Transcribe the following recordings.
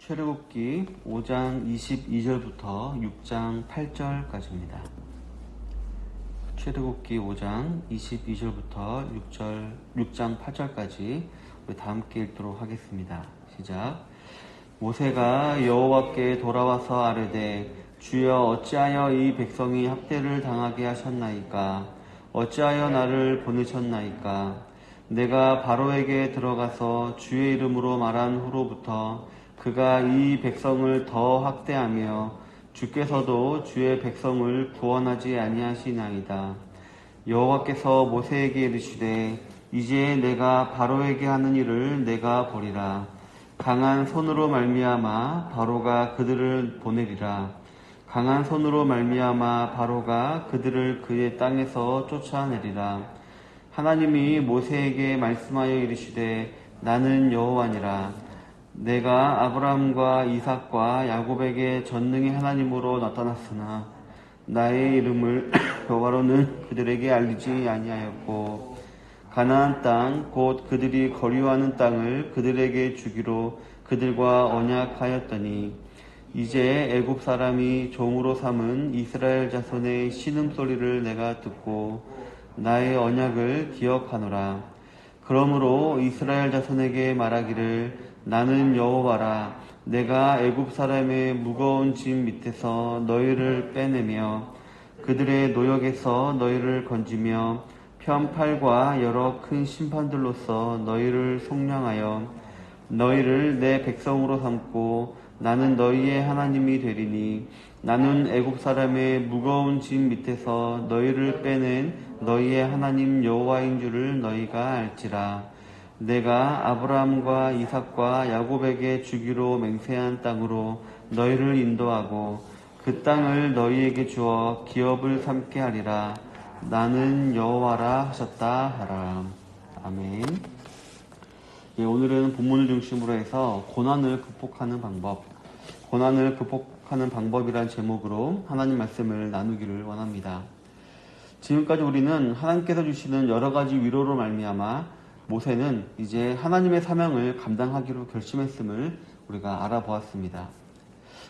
출애굽기 5장 22절부터 6장 8절까지입니다. 출애굽기 5장 22절부터 6장 8절까지 우리 다 함께 읽도록 하겠습니다. 시작. 모세가 여호와께 돌아와서 아뢰되 주여 어찌하여 이 백성이 학대를 당하게 하셨나이까? 어찌하여 나를 보내셨나이까? 내가 바로에게 들어가서 주의 이름으로 말한 후로부터 그가 이 백성을 더 학대하며 주께서도 주의 백성을 구원하지 아니하시나이다. 여호와께서 모세에게 이르시되 이제 내가 바로에게 하는 일을 내가 보리라. 강한 손으로 말미암아 바로가 그들을 보내리라. 강한 손으로 말미암아 바로가 그들을 그의 땅에서 쫓아내리라. 하나님이 모세에게 말씀하여 이르시되 나는 여호와니라. 내가 아브라함과 이삭과 야곱에게 전능의 하나님으로 나타났으나 나의 이름을 여호와로는 그들에게 알리지 아니하였고 가나안 땅 곧 그들이 거류하는 땅을 그들에게 주기로 그들과 언약하였더니 이제 애굽 사람이 종으로 삼은 이스라엘 자손의 신음소리를 내가 듣고 나의 언약을 기억하노라. 그러므로 이스라엘 자손에게 말하기를 나는 여호와라. 내가 애굽 사람의 무거운 짐 밑에서 너희를 빼내며 그들의 노역에서 너희를 건지며 편팔과 여러 큰 심판들로서 너희를 속량하여 너희를 내 백성으로 삼고 나는 너희의 하나님이 되리니 나는 애굽 사람의 무거운 짐 밑에서 너희를 빼낸 너희의 하나님 여호와인 줄을 너희가 알지라. 내가 아브라함과 이삭과 야곱에게 주기로 맹세한 땅으로 너희를 인도하고 그 땅을 너희에게 주어 기업을 삼게 하리라. 나는 여호와라 하셨다 하라. 아멘. 예, 오늘은 본문을 중심으로 해서 고난을 극복하는 방법이란 제목으로 하나님 말씀을 나누기를 원합니다. 지금까지 우리는 하나님께서 주시는 여러 가지 위로로 말미암아 모세는 이제 하나님의 사명을 감당하기로 결심했음을 우리가 알아보았습니다.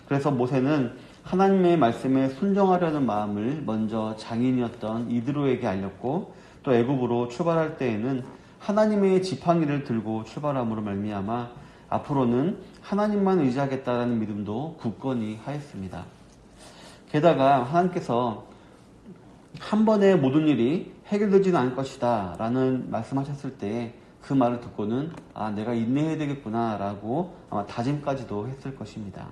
그래서 모세는 하나님의 말씀에 순종하려는 마음을 먼저 장인이었던 이드로에게 알렸고 또 애굽으로 출발할 때에는 하나님의 지팡이를 들고 출발함으로 말미암아 앞으로는 하나님만 의지하겠다라는 믿음도 굳건히 하였습니다. 게다가 하나님께서 한 번에 모든 일이 해결되지는 않을 것이다 라는 말씀하셨을 때 그 말을 듣고는 내가 인내해야 되겠구나 라고 아마 다짐까지도 했을 것입니다.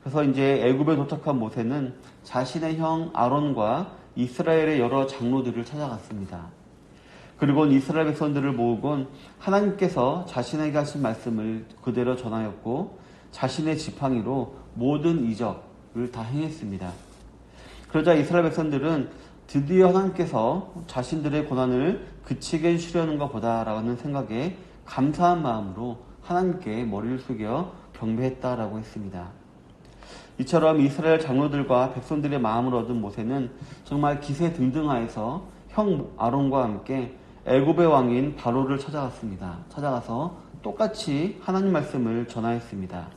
그래서 이제 애굽에 도착한 모세는 자신의 형 아론과 이스라엘의 여러 장로들을 찾아갔습니다. 그리고 이스라엘 백성들을 모으곤 하나님께서 자신에게 하신 말씀을 그대로 전하였고 자신의 지팡이로 모든 이적을 다 행했습니다. 그러자 이스라엘 백성들은 드디어 하나님께서 자신들의 고난을 그치게 해주시려는 것보다라는 생각에 감사한 마음으로 하나님께 머리를 숙여 경배했다라고 했습니다. 이처럼 이스라엘 장로들과 백성들의 마음을 얻은 모세는 정말 기세등등하여서 형 아론과 함께 애굽의 왕인 바로를 찾아갔습니다. 찾아가서 똑같이 하나님 말씀을 전하였습니다.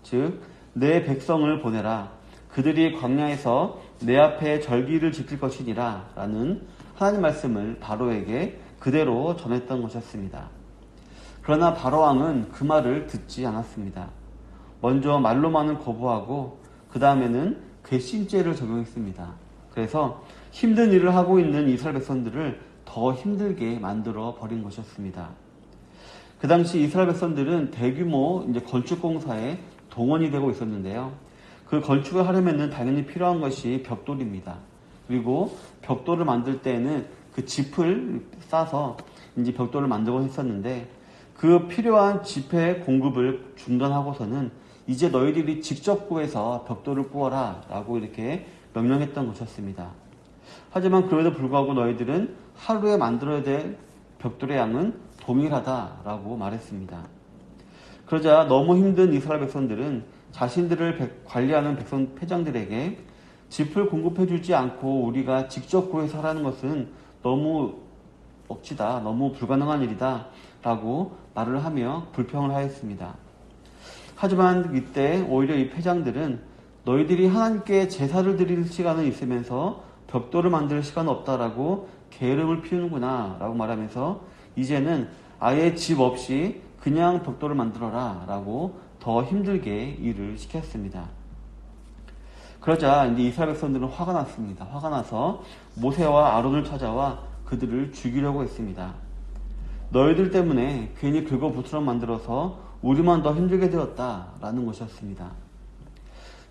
즉, 내 백성을 보내라. 그들이 광야에서 내 앞에 절기를 지킬 것이니라 라는 하나님 말씀을 바로에게 그대로 전했던 것이었습니다. 그러나 바로 왕은 그 말을 듣지 않았습니다. 먼저 말로만은 거부하고 그 다음에는 괘씸죄를 적용했습니다. 그래서 힘든 일을 하고 있는 이스라엘 백성들을 더 힘들게 만들어 버린 것이었습니다. 그 당시 이스라엘 백성들은 대규모 건축 공사에 동원이 되고 있었는데요. 그 건축을 하려면 당연히 필요한 것이 벽돌입니다. 그리고 벽돌을 만들 때에는 그 짚을 싸서 이제 벽돌을 만들곤 했었는데 그 필요한 짚의 공급을 중단하고서는 이제 너희들이 직접 구해서 벽돌을 구워라 라고 이렇게 명령했던 것이었습니다. 하지만 그럼에도 불구하고 너희들은 하루에 만들어야 될 벽돌의 양은 동일하다라고 말했습니다. 그러자 너무 힘든 이스라엘 백성들은 자신들을 관리하는 회장들에게 짚을 공급해주지 않고 우리가 직접 구해서 하라는 것은 너무 억지다, 너무 불가능한 일이다 라고 말을 하며 불평을 하였습니다. 하지만 이때 오히려 이 패장들은 너희들이 하나님께 제사를 드릴 시간은 있으면서 벽돌을 만들 시간은 없다라고 게으름을 피우는구나 라고 말하면서 이제는 아예 집 없이 그냥 벽돌을 만들어라 라고 더 힘들게 일을 시켰습니다. 그러자 이제 이스라엘 백성들은 화가 났습니다. 화가 나서 모세와 아론을 찾아와 그들을 죽이려고 했습니다. 너희들 때문에 괜히 긁어부처럼 만들어서 우리만 더 힘들게 되었다라는 것이었습니다.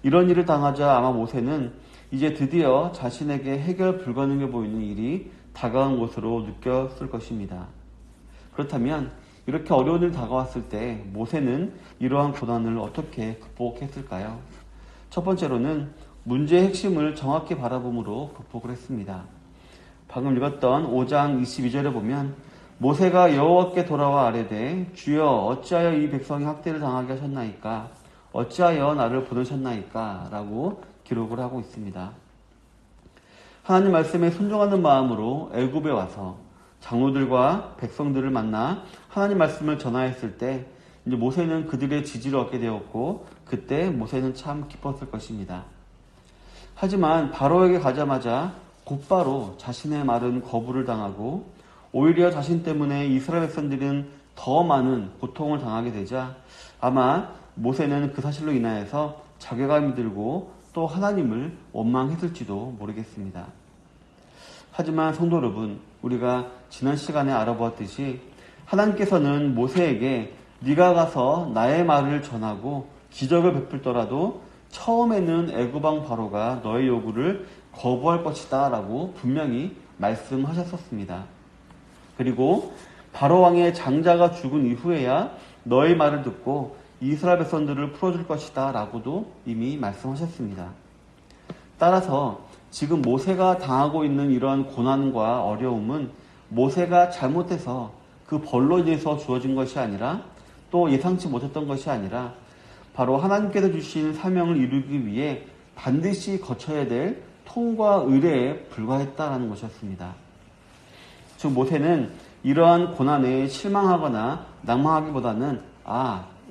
이런 일을 당하자 아마 모세는 이제 드디어 자신에게 해결 불가능해 보이는 일이 다가온 것으로 느꼈을 것입니다. 그렇다면 이렇게 어려운 일이 다가왔을 때 모세는 이러한 고난을 어떻게 극복했을까요? 첫 번째로는 문제의 핵심을 정확히 바라봄으로 극복을 했습니다. 방금 읽었던 5장 22절에 보면 모세가 여호와께 돌아와 아뢰되 주여 어찌하여 이 백성이 학대를 당하게 하셨나이까 어찌하여 나를 보내셨나이까 라고 기록을 하고 있습니다. 하나님 말씀에 순종하는 마음으로 애굽에 와서 장로들과 백성들을 만나 하나님 말씀을 전하였을 때 이제 모세는 그들의 지지를 얻게 되었고 그때 모세는 참 기뻤을 것입니다. 하지만 바로에게 가자마자 곧바로 자신의 말은 거부를 당하고 오히려 자신 때문에 이스라엘 백성들은 더 많은 고통을 당하게 되자 아마 모세는 그 사실로 인하여서 자괴감이 들고 또 하나님을 원망했을지도 모르겠습니다. 하지만 성도 여러분, 우리가 지난 시간에 알아보았듯이 하나님께서는 모세에게 네가 가서 나의 말을 전하고 기적을 베풀더라도 처음에는 애굽 왕 바로가 너의 요구를 거부할 것이다 라고 분명히 말씀하셨었습니다. 그리고 바로 왕의 장자가 죽은 이후에야 너의 말을 듣고 이스라엘 백성들을 풀어줄 것이다 라고도 이미 말씀하셨습니다. 따라서 지금 모세가 당하고 있는 이러한 고난과 어려움은 모세가 잘못해서 그 벌로 인해서 주어진 것이 아니라 또 예상치 못했던 것이 아니라 바로 하나님께서 주신 사명을 이루기 위해 반드시 거쳐야 될 통과 의례에 불과했다라는 것이었습니다. 즉 모세는 이러한 고난에 실망하거나 낭망하기보다는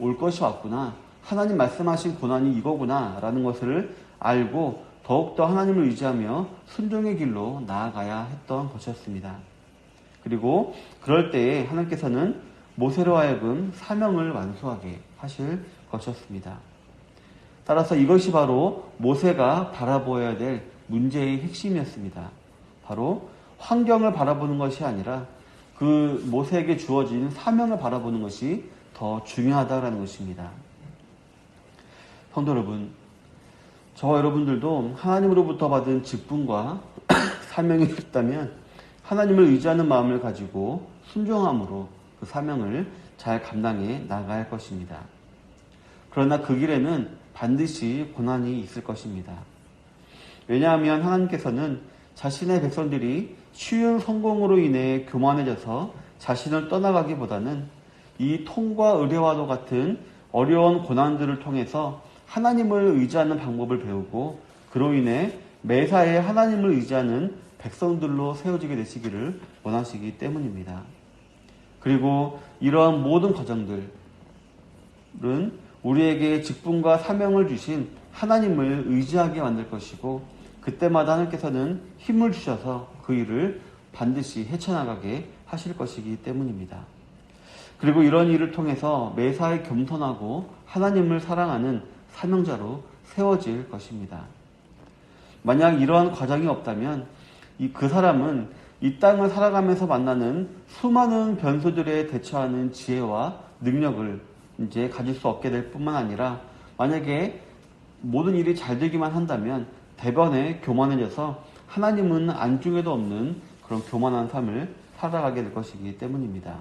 올 것이 왔구나. 하나님 말씀하신 고난이 이거구나 라는 것을 알고 더욱더 하나님을 의지하며 순종의 길로 나아가야 했던 것이었습니다. 그리고 그럴 때에 하나님께서는 모세로 하여금 사명을 완수하게 하실 것이었습니다. 따라서 이것이 바로 모세가 바라보아야 될 문제의 핵심이었습니다. 바로 환경을 바라보는 것이 아니라 그 모세에게 주어진 사명을 바라보는 것이 더 중요하다는 것입니다. 성도 여러분, 저와 여러분들도 하나님으로부터 받은 직분과 사명이 있다면 하나님을 의지하는 마음을 가지고 순종함으로 그 사명을 잘 감당해 나가야 할 것입니다. 그러나 그 길에는 반드시 고난이 있을 것입니다. 왜냐하면 하나님께서는 자신의 백성들이 쉬운 성공으로 인해 교만해져서 자신을 떠나가기보다는 이 통과 의례와도 같은 어려운 고난들을 통해서 하나님을 의지하는 방법을 배우고 그로 인해 매사에 하나님을 의지하는 백성들로 세워지게 되시기를 원하시기 때문입니다. 그리고 이러한 모든 과정들은 우리에게 직분과 사명을 주신 하나님을 의지하게 만들 것이고 그때마다 하나님께서는 힘을 주셔서 그 일을 반드시 헤쳐나가게 하실 것이기 때문입니다. 그리고 이런 일을 통해서 매사에 겸손하고 하나님을 사랑하는 사명자로 세워질 것입니다. 만약 이러한 과정이 없다면 그 사람은 이 땅을 살아가면서 만나는 수많은 변수들에 대처하는 지혜와 능력을 이제 가질 수 없게 될 뿐만 아니라 만약에 모든 일이 잘 되기만 한다면 대번에 교만해져서 하나님은 안중에도 없는 그런 교만한 삶을 살아가게 될 것이기 때문입니다.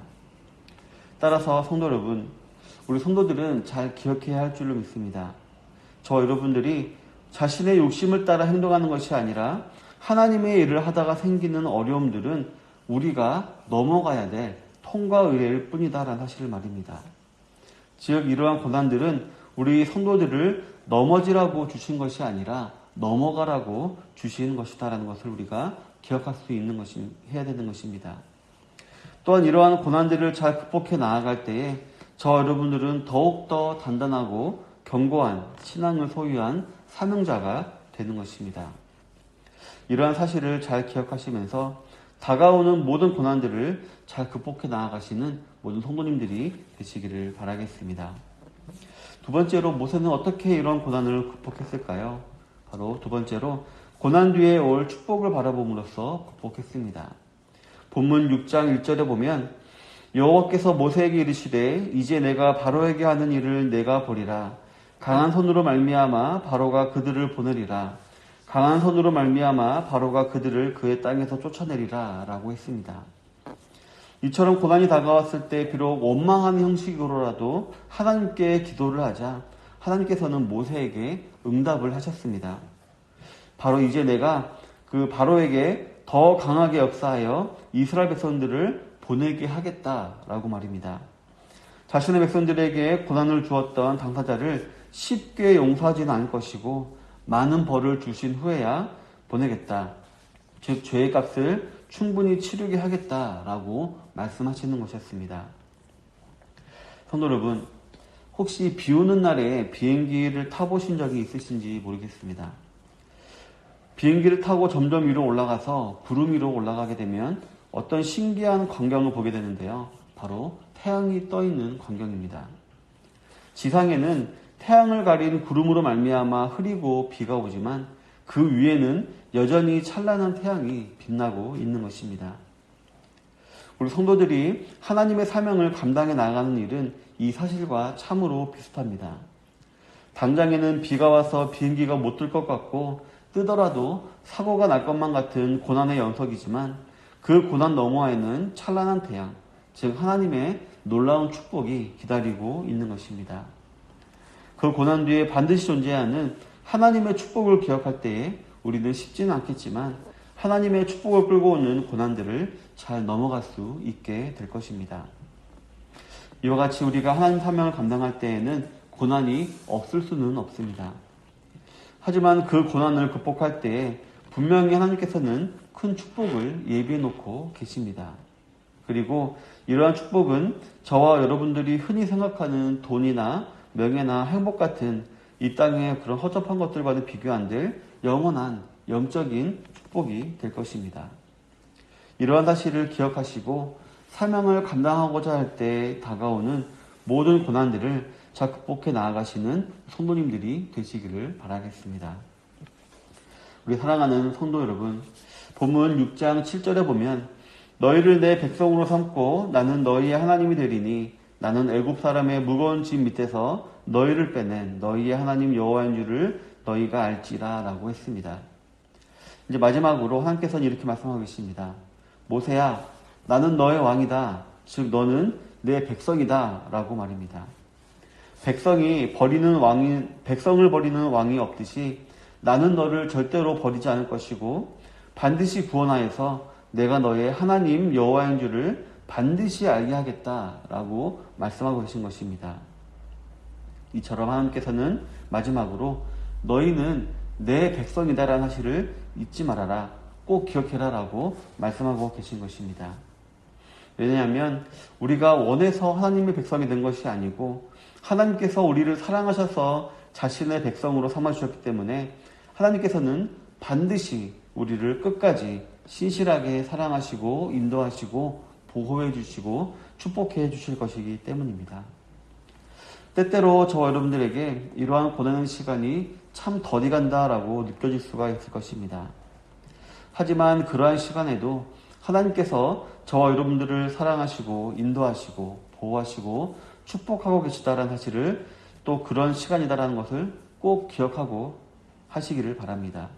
따라서 성도 여러분, 우리 성도들은 잘 기억해야 할 줄로 믿습니다. 저 여러분들이 자신의 욕심을 따라 행동하는 것이 아니라 하나님의 일을 하다가 생기는 어려움들은 우리가 넘어가야 될 통과 의례일 뿐이다라는 사실을 말입니다. 즉 이러한 고난들은 우리 성도들을 넘어지라고 주신 것이 아니라 넘어가라고 주신 것이다라는 것을 우리가 기억할 수 있는 것이 해야 되는 것입니다. 또한 이러한 고난들을 잘 극복해 나아갈 때에 저와 여러분들은 더욱더 단단하고 견고한 신앙을 소유한 사명자가 되는 것입니다. 이러한 사실을 잘 기억하시면서 다가오는 모든 고난들을 잘 극복해 나아가시는 모든 성도님들이 되시기를 바라겠습니다. 두 번째로 모세는 어떻게 이런 고난을 극복했을까요? 바로 두 번째로 고난 뒤에 올 축복을 바라봄으로써 극복했습니다. 본문 6장 1절에 보면 여호와께서 모세에게 이르시되 이제 내가 바로에게 하는 일을 내가 보리라. 강한 손으로 말미암아 바로가 그들을 보내리라. 강한 손으로 말미암아 바로가 그들을 그의 땅에서 쫓아내리라 라고 했습니다. 이처럼 고난이 다가왔을 때 비록 원망하는 형식으로라도 하나님께 기도를 하자 하나님께서는 모세에게 응답을 하셨습니다. 바로 이제 내가 그 바로에게 더 강하게 역사하여 이스라엘 백성들을 보내게 하겠다라고 말입니다. 자신의 백성들에게 고난을 주었던 당사자를 쉽게 용서하지는 않을 것이고 많은 벌을 주신 후에야 보내겠다. 즉 죄의 값을 충분히 치르게 하겠다라고 말씀하시는 것이었습니다. 성도 여러분, 혹시 비 오는 날에 비행기를 타보신 적이 있으신지 모르겠습니다. 비행기를 타고 점점 위로 올라가서 구름 위로 올라가게 되면 어떤 신기한 광경을 보게 되는데요. 바로 태양이 떠 있는 광경입니다. 지상에는 태양을 가린 구름으로 말미암아 흐리고 비가 오지만 그 위에는 여전히 찬란한 태양이 빛나고 있는 것입니다. 우리 성도들이 하나님의 사명을 감당해 나가는 일은 이 사실과 참으로 비슷합니다. 당장에는 비가 와서 비행기가 못 뜰 것 같고 뜨더라도 사고가 날 것만 같은 고난의 연속이지만 그 고난 너머에는 찬란한 태양, 즉 하나님의 놀라운 축복이 기다리고 있는 것입니다. 그 고난 뒤에 반드시 존재하는 하나님의 축복을 기억할 때에 우리는 쉽지는 않겠지만 하나님의 축복을 끌고 오는 고난들을 잘 넘어갈 수 있게 될 것입니다. 이와 같이 우리가 하나님 사명을 감당할 때에는 고난이 없을 수는 없습니다. 하지만 그 고난을 극복할 때에 분명히 하나님께서는 큰 축복을 예비해 놓고 계십니다. 그리고 이러한 축복은 저와 여러분들이 흔히 생각하는 돈이나 명예나 행복 같은 이 땅의 그런 허접한 것들과는 비교 안 될 영원한 영적인 축복이 될 것입니다. 이러한 사실을 기억하시고 사명을 감당하고자 할 때 다가오는 모든 고난들을 잘 극복해 나아가시는 성도님들이 되시기를 바라겠습니다. 우리 사랑하는 성도 여러분, 본문 6장 7절에 보면 너희를 내 백성으로 삼고 나는 너희의 하나님이 되리니 나는 애굽 사람의 무거운 짐 밑에서 너희를 빼낸 너희의 하나님 여호와인 줄을 너희가 알지라 라고 했습니다. 이제 마지막으로 하나님께서는 이렇게 말씀하고 계십니다. 모세야, 나는 너의 왕이다. 즉 너는 내 백성이다 라고 말입니다. 백성을 버리는 왕이 없듯이 나는 너를 절대로 버리지 않을 것이고 반드시 구원하여서 내가 너의 하나님 여호와인 줄을 반드시 알게 하겠다라고 말씀하고 계신 것입니다. 이처럼 하나님께서는 마지막으로 너희는 내 백성이다라는 사실을 잊지 말아라. 꼭 기억해라 라고 말씀하고 계신 것입니다. 왜냐하면 우리가 원해서 하나님의 백성이 된 것이 아니고 하나님께서 우리를 사랑하셔서 자신의 백성으로 삼아주셨기 때문에 하나님께서는 반드시 우리를 끝까지 신실하게 사랑하시고 인도하시고 보호해 주시고 축복해 주실 것이기 때문입니다. 때때로 저와 여러분들에게 이러한 고난의 시간이 참 더디 간다라고 느껴질 수가 있을 것입니다. 하지만 그러한 시간에도 하나님께서 저와 여러분들을 사랑하시고 인도하시고 보호하시고 축복하고 계시다라는 사실을 또 그런 시간이다라는 것을 꼭 기억하고 하시기를 바랍니다.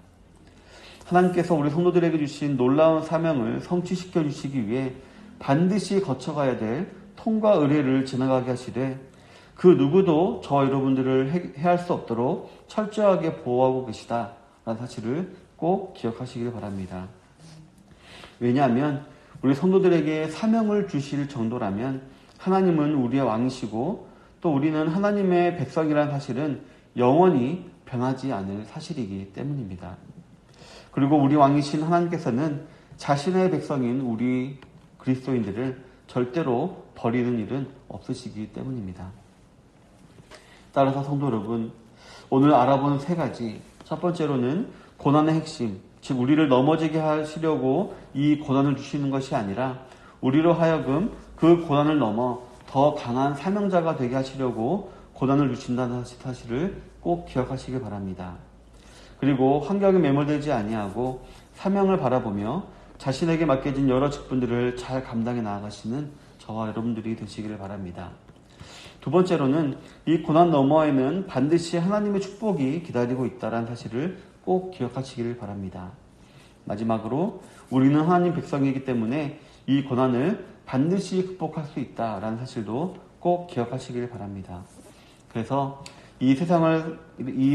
하나님께서 우리 성도들에게 주신 놀라운 사명을 성취시켜 주시기 위해 반드시 거쳐가야 될 통과 의례를 지나가게 하시되 그 누구도 저와 여러분들을 해할 수 없도록 철저하게 보호하고 계시다라는 사실을 꼭 기억하시기를 바랍니다. 왜냐하면 우리 성도들에게 사명을 주실 정도라면 하나님은 우리의 왕이시고 또 우리는 하나님의 백성이라는 사실은 영원히 변하지 않을 사실이기 때문입니다. 그리고 우리 왕이신 하나님께서는 자신의 백성인 우리 그리스도인들을 절대로 버리는 일은 없으시기 때문입니다. 따라서 성도 여러분, 오늘 알아본 세 가지. 첫 번째로는 고난의 핵심, 즉 우리를 넘어지게 하시려고 이 고난을 주시는 것이 아니라 우리로 하여금 그 고난을 넘어 더 강한 사명자가 되게 하시려고 고난을 주신다는 사실을 꼭 기억하시기 바랍니다. 그리고 환경에 매몰되지 아니하고 사명을 바라보며 자신에게 맡겨진 여러 직분들을 잘 감당해 나아가시는 저와 여러분들이 되시기를 바랍니다. 두 번째로는 이 고난 너머에는 반드시 하나님의 축복이 기다리고 있다는 사실을 꼭 기억하시기를 바랍니다. 마지막으로 우리는 하나님 백성이기 때문에 이 고난을 반드시 극복할 수 있다는 사실도 꼭 기억하시길 바랍니다. 그래서 이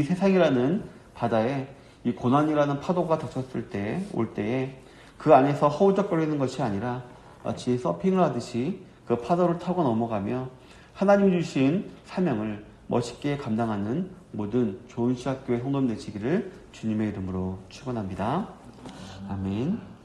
세상이라는 바다에 이 고난이라는 파도가 닥쳤을 올 때에 그 안에서 허우적거리는 것이 아니라 마치 서핑을 하듯이 그 파도를 타고 넘어가며 하나님이 주신 사명을 멋있게 감당하는 모든 좋은 시학교의 성도님 되시기를 주님의 이름으로 축원합니다. 아멘.